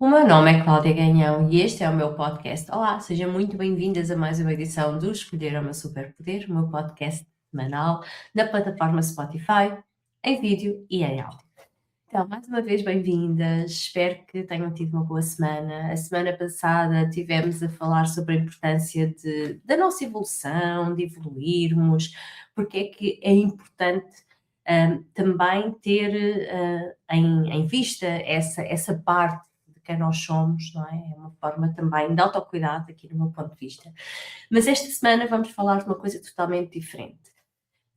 O meu nome é Cláudia Ganhão e este é o meu podcast. Olá, sejam muito bem-vindas a mais uma edição do Escolher é o meu Superpoder, o meu podcast semanal na plataforma Spotify, em vídeo e em áudio. Então, mais uma vez, bem-vindas. Espero que tenham tido uma boa semana. A semana passada tivemos a falar sobre a importância da nossa evolução, de evoluirmos, porque é que é importante também ter em vista essa parte de quem nós somos, não é? É uma forma também de autocuidado, aqui no meu ponto de vista. Mas esta semana vamos falar de uma coisa totalmente diferente.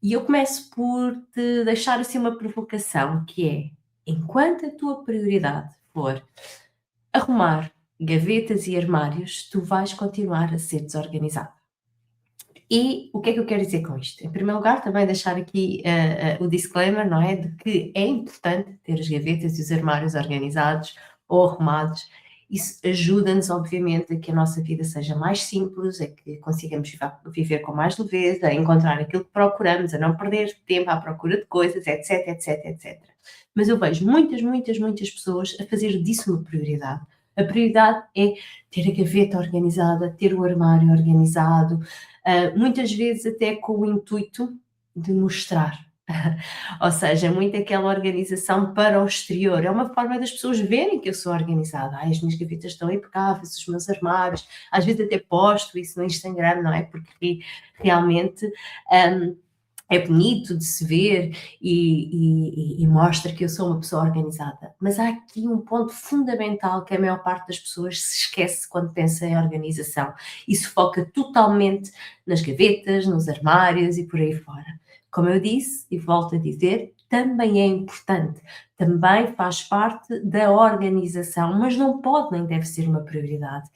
E eu começo por te deixar assim uma provocação, que é, enquanto a tua prioridade for arrumar gavetas e armários, tu vais continuar a ser desorganizado. E o que é que eu quero dizer com isto? Em primeiro lugar, também deixar aqui o disclaimer, não é? De que é importante ter as gavetas e os armários organizados ou arrumados. Isso ajuda-nos, obviamente, a que a nossa vida seja mais simples, a que consigamos viver com mais leveza, a encontrar aquilo que procuramos, a não perder tempo à procura de coisas, etc, etc, etc. Mas eu vejo muitas pessoas a fazer disso uma prioridade. A prioridade é ter a gaveta organizada, ter o armário organizado, muitas vezes até com o intuito de mostrar. Ou seja, muito aquela organização para o exterior. É uma forma das pessoas verem que eu sou organizada. Ai, as minhas gavetas estão impecáveis, os meus armários. Às vezes até posto isso no Instagram, não é? Porque realmente é bonito de se ver e mostra que eu sou uma pessoa organizada. Mas há aqui um ponto fundamental que a maior parte das pessoas se esquece quando pensa em organização. E se foca totalmente nas gavetas, nos armários e por aí fora. Como eu disse e volto a dizer, também é importante, também faz parte da organização, mas não pode nem deve ser uma prioridade.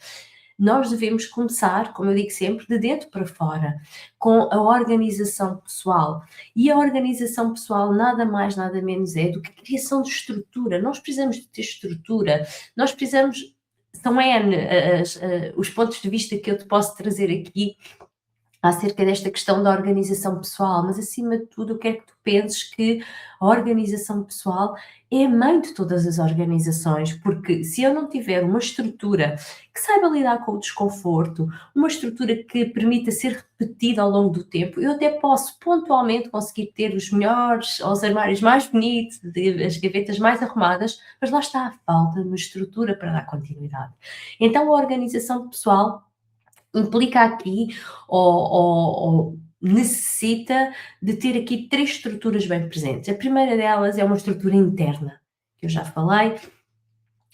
Nós devemos começar, como eu digo sempre, de dentro para fora, com a organização pessoal. E a organização pessoal nada mais, nada menos é do que a criação de estrutura. Nós precisamos de ter estrutura, nós precisamos. São N os pontos de vista que eu te posso trazer aqui acerca desta questão da organização pessoal, mas acima de tudo eu quero que tu penses que a organização pessoal é a mãe de todas as organizações, porque se eu não tiver uma estrutura que saiba lidar com o desconforto, uma estrutura que permita ser repetida ao longo do tempo, eu até posso pontualmente conseguir ter os melhores, os armários mais bonitos, as gavetas mais arrumadas, mas lá está a falta de uma estrutura para dar continuidade. Então a organização pessoal implica aqui ou necessita de ter aqui 3 estruturas bem presentes. A primeira delas é uma estrutura interna, que eu já falei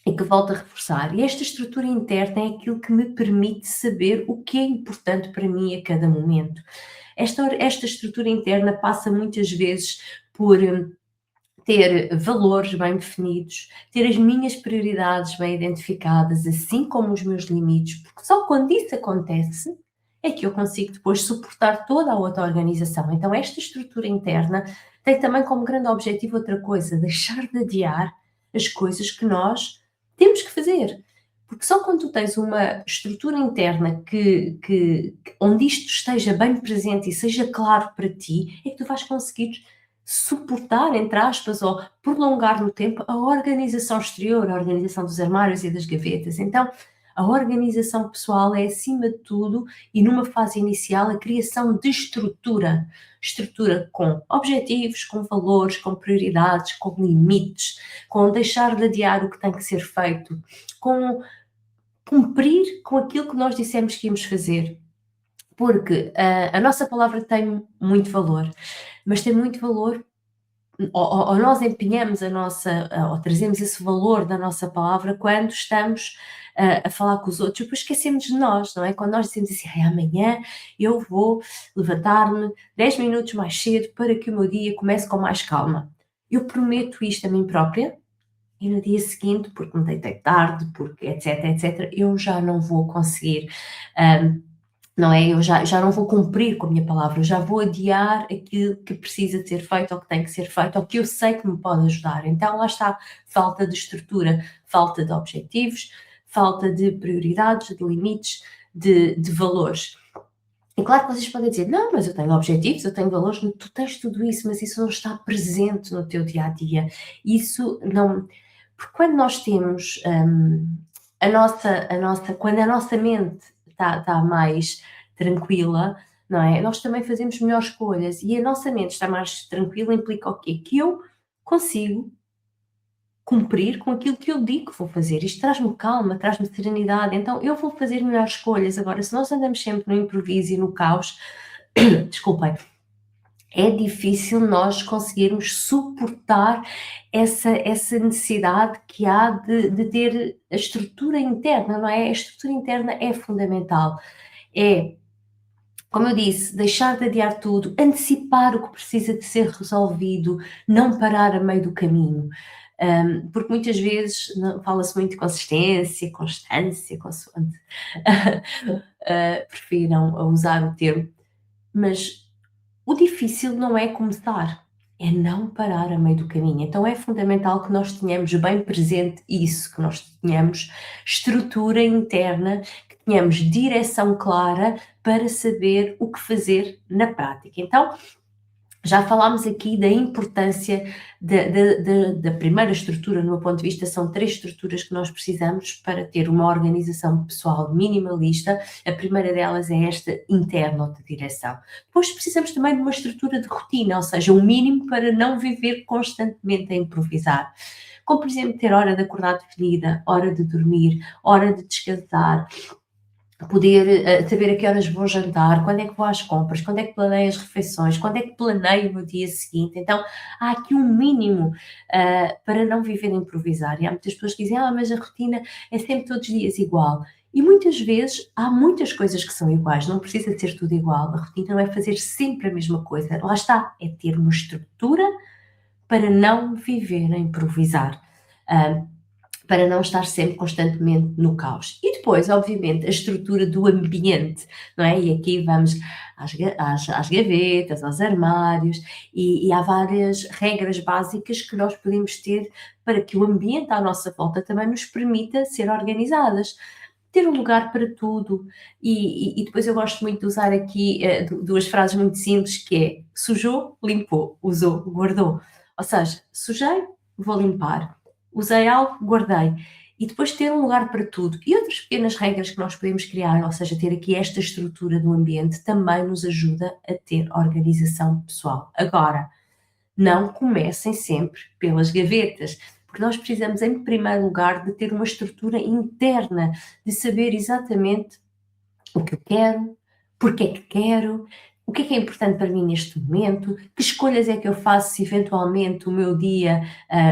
e que volto a reforçar. E esta estrutura interna é aquilo que me permite saber o que é importante para mim a cada momento. Esta estrutura interna passa muitas vezes por ter valores bem definidos, ter as minhas prioridades bem identificadas, assim como os meus limites, porque só quando isso acontece é que eu consigo depois suportar toda a outra organização. Então, esta estrutura interna tem também como grande objetivo outra coisa: deixar de adiar as coisas que nós temos que fazer. Porque só quando tu tens uma estrutura interna onde isto esteja bem presente e seja claro para ti, é que tu vais conseguir suportar, entre aspas, ou prolongar no tempo a organização exterior, a organização dos armários e das gavetas. Então, a organização pessoal é, acima de tudo, e numa fase inicial, a criação de estrutura. Estrutura com objetivos, com valores, com prioridades, com limites, com deixar de adiar o que tem que ser feito, com cumprir com aquilo que nós dissemos que íamos fazer. Porque a nossa palavra tem muito valor, mas tem muito valor ou nós empenhamos a nossa, ou trazemos esse valor da nossa palavra quando estamos a falar com os outros, depois esquecemos de nós, não é? Quando nós dizemos assim: "Ai, amanhã eu vou levantar-me 10 minutos mais cedo para que o meu dia comece com mais calma." Eu prometo isto a mim própria e no dia seguinte, porque me deitei tarde, porque etc, etc, eu já não vou conseguir, hã, não é? Eu já não vou cumprir com a minha palavra, eu já vou adiar aquilo que precisa de ser feito ou que tem que ser feito ou que eu sei que me pode ajudar. Então lá está, falta de estrutura, falta de objetivos, falta de prioridades, de limites, de valores. E claro que vocês podem dizer: "Não, mas eu tenho objetivos, eu tenho valores", tu tens tudo isso, mas isso não está presente no teu dia a dia. Isso não Porque quando nós temos, quando a nossa mente está mais tranquila, não é? Nós também fazemos melhores escolhas e a nossa mente estar mais tranquila implica o quê? Que eu consigo cumprir com aquilo que eu digo que vou fazer. Isto traz-me calma, traz-me serenidade, então eu vou fazer melhores escolhas. Agora, se nós andamos sempre no improviso e no caos, desculpem, é difícil nós conseguirmos suportar essa necessidade que há de ter a estrutura interna, não é? A estrutura interna é fundamental. É, como eu disse, deixar de adiar tudo, antecipar o que precisa de ser resolvido, não parar a meio do caminho. Porque muitas vezes fala-se muito de consistência, constância, consoante prefiram usar o termo, mas o difícil não é começar, é não parar a meio do caminho. Então é fundamental que nós tenhamos bem presente isso, que nós tenhamos estrutura interna, que tenhamos direção clara para saber o que fazer na prática. Então, já falámos aqui da importância da primeira estrutura, no meu ponto de vista, são 3 estruturas que nós precisamos para ter uma organização pessoal minimalista. A primeira delas é esta interna ou de direção. Depois precisamos também de uma estrutura de rotina, ou seja, o mínimo para não viver constantemente a improvisar. Como, por exemplo, ter hora de acordar definida, hora de dormir, hora de descansar, poder saber a que horas vou jantar, quando é que vou às compras, quando é que planeio as refeições, quando é que planeio o meu dia seguinte. Então, há aqui um mínimo para não viver a improvisar. E há muitas pessoas que dizem, mas a rotina é sempre todos os dias igual. E muitas vezes há muitas coisas que são iguais, não precisa ser tudo igual. A rotina não é fazer sempre a mesma coisa. Lá está, é ter uma estrutura para não viver a improvisar. Ah, para não estar sempre constantemente no caos. E depois, obviamente, a estrutura do ambiente, não é? E aqui vamos às gavetas, aos armários, e há várias regras básicas que nós podemos ter para que o ambiente à nossa volta também nos permita ser organizadas. Ter um lugar para tudo, e depois eu gosto muito de usar aqui duas frases muito simples, que é sujou, limpou, usou, guardou. Ou seja, sujei, vou limpar, usei algo, guardei. E depois ter um lugar para tudo. E outras pequenas regras que nós podemos criar, ou seja, ter aqui esta estrutura do ambiente, também nos ajuda a ter organização pessoal. Agora, não comecem sempre pelas gavetas, porque nós precisamos, em primeiro lugar, de ter uma estrutura interna, de saber exatamente o que eu quero, porque é que quero, o que é importante para mim neste momento, que escolhas é que eu faço se eventualmente o meu dia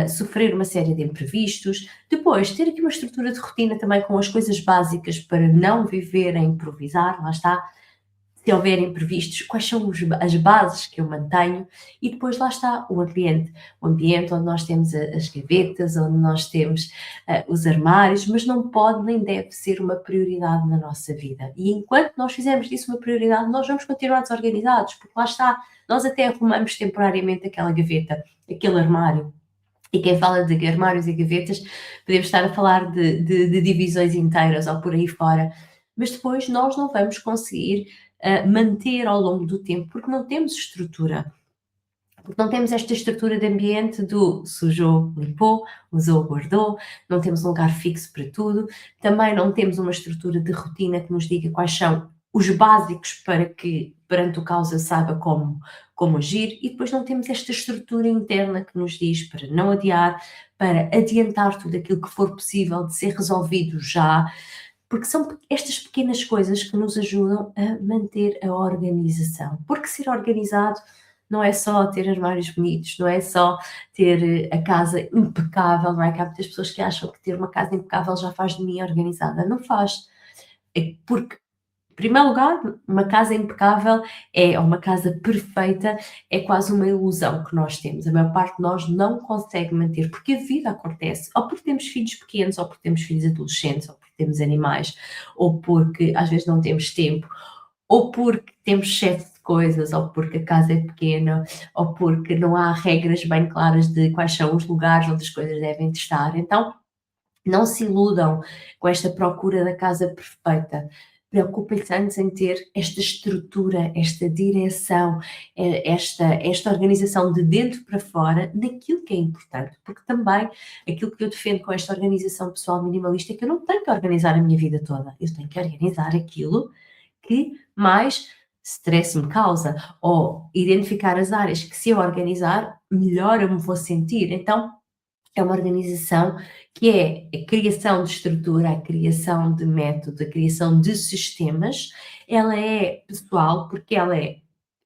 sofrer uma série de imprevistos. Depois, ter aqui uma estrutura de rotina também com as coisas básicas para não viver a improvisar, lá está. Se houver imprevistos, quais são as bases que eu mantenho, e depois lá está o ambiente onde nós temos as gavetas, onde nós temos os armários, mas não pode nem deve ser uma prioridade na nossa vida. E enquanto nós fizermos disso uma prioridade, nós vamos continuar desorganizados, porque lá está, nós até arrumamos temporariamente aquela gaveta, aquele armário. E quem fala de armários e gavetas, podemos estar a falar de divisões inteiras ou por aí fora, mas depois nós não vamos conseguir manter ao longo do tempo, porque não temos estrutura. Porque não temos esta estrutura de ambiente do sujou, limpou, usou, guardou, não temos um lugar fixo para tudo, também não temos uma estrutura de rotina que nos diga quais são os básicos para que perante o caos eu saiba como agir, e depois não temos esta estrutura interna que nos diz para não adiar, para adiantar tudo aquilo que for possível de ser resolvido já, porque são estas pequenas coisas que nos ajudam a manter a organização. Porque ser organizado não é só ter armários bonitos, não é só ter a casa impecável, não é? Que há muitas pessoas que acham que ter uma casa impecável já faz de mim organizada. Não faz. É porque, em primeiro lugar, uma casa impecável ou uma casa perfeita é quase uma ilusão que nós temos. A maior parte de nós não consegue manter, porque a vida acontece, ou porque temos filhos pequenos, ou porque temos filhos adolescentes, ou porque temos animais, ou porque às vezes não temos tempo, ou porque temos excesso de coisas, ou porque a casa é pequena, ou porque não há regras bem claras de quais são os lugares onde as coisas devem estar. Então, não se iludam com esta procura da casa perfeita. preocupem-se antes em ter esta estrutura, esta direção, esta organização de dentro para fora daquilo que é importante, porque também aquilo que eu defendo com esta organização pessoal minimalista é que eu não tenho que organizar a minha vida toda, eu tenho que organizar aquilo que mais stress me causa, ou identificar as áreas que se eu organizar, melhor eu me vou sentir. Então, é uma organização que é a criação de estrutura, a criação de método, a criação de sistemas. Ela é pessoal, porque ela é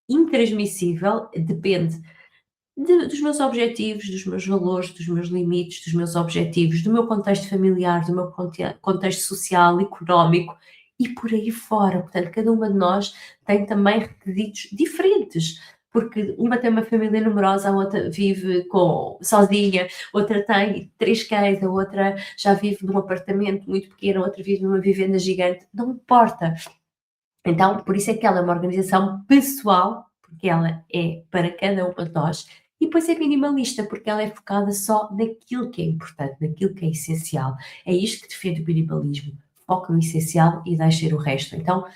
intransmissível, depende dos meus objetivos, dos meus valores, dos meus limites, dos meus objetivos, do meu contexto familiar, do meu contexto social, económico e por aí fora. Portanto, cada uma de nós tem também requisitos diferentes, porque uma tem uma família numerosa, a outra vive sozinha, outra tem 3 cães, a outra já vive num apartamento muito pequeno, a outra vive numa vivenda gigante, não importa. Então, por isso é que ela é uma organização pessoal, porque ela é para cada uma de nós, e depois é minimalista, porque ela é focada só naquilo que é importante, naquilo que é essencial. É isto que defende o minimalismo. Foca no essencial e deixa ir o resto. Então,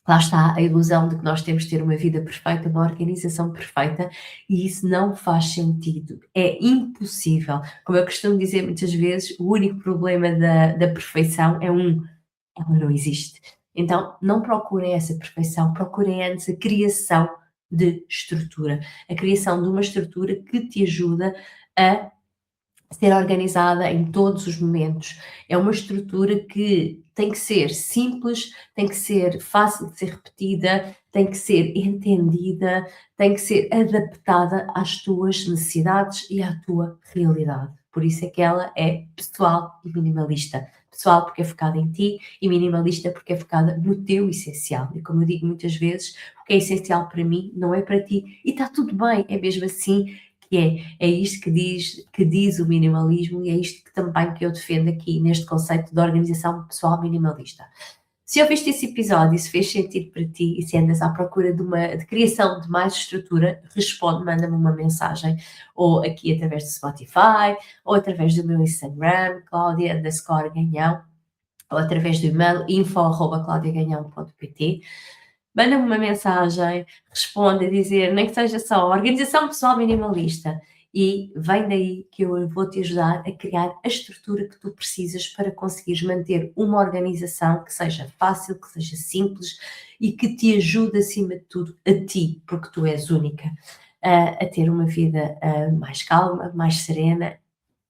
lá está a ilusão de que nós temos de ter uma vida perfeita, uma organização perfeita, e isso não faz sentido. É impossível. Como eu costumo dizer muitas vezes, o único problema da perfeição ela não existe. Então, não procurem essa perfeição, procurem antes a criação de estrutura, a criação de uma estrutura que te ajuda a ser organizada em todos os momentos. É uma estrutura que tem que ser simples, tem que ser fácil de ser repetida, tem que ser entendida, tem que ser adaptada às tuas necessidades e à tua realidade. Por isso é que ela é pessoal e minimalista. Pessoal porque é focada em ti e minimalista porque é focada no teu essencial. E como eu digo muitas vezes, o que é essencial para mim não é para ti. E está tudo bem, é mesmo assim que é isto que diz o minimalismo e é isto que também que eu defendo aqui neste conceito de organização pessoal minimalista. Se ouviste esse episódio e se fez sentido para ti e se andas à procura de criação de mais estrutura, responde, manda-me uma mensagem ou aqui através do Spotify ou através do meu Instagram, Claudia_Ganhão, ou através do e-mail info@claudiaganhão.pt. Manda-me uma mensagem, responde a dizer, nem que seja só organização pessoal minimalista, e vem daí que eu vou te ajudar a criar a estrutura que tu precisas para conseguires manter uma organização que seja fácil, que seja simples e que te ajude acima de tudo a ti, porque tu és única, a ter uma vida mais calma, mais serena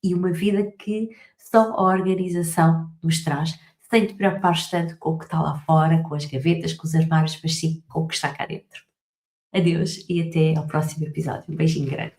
e uma vida que só a organização nos traz, sem te preocupares tanto com o que está lá fora, com as gavetas, com os armários, mas sim com o que está cá dentro. Adeus e até ao próximo episódio. Um beijinho grande.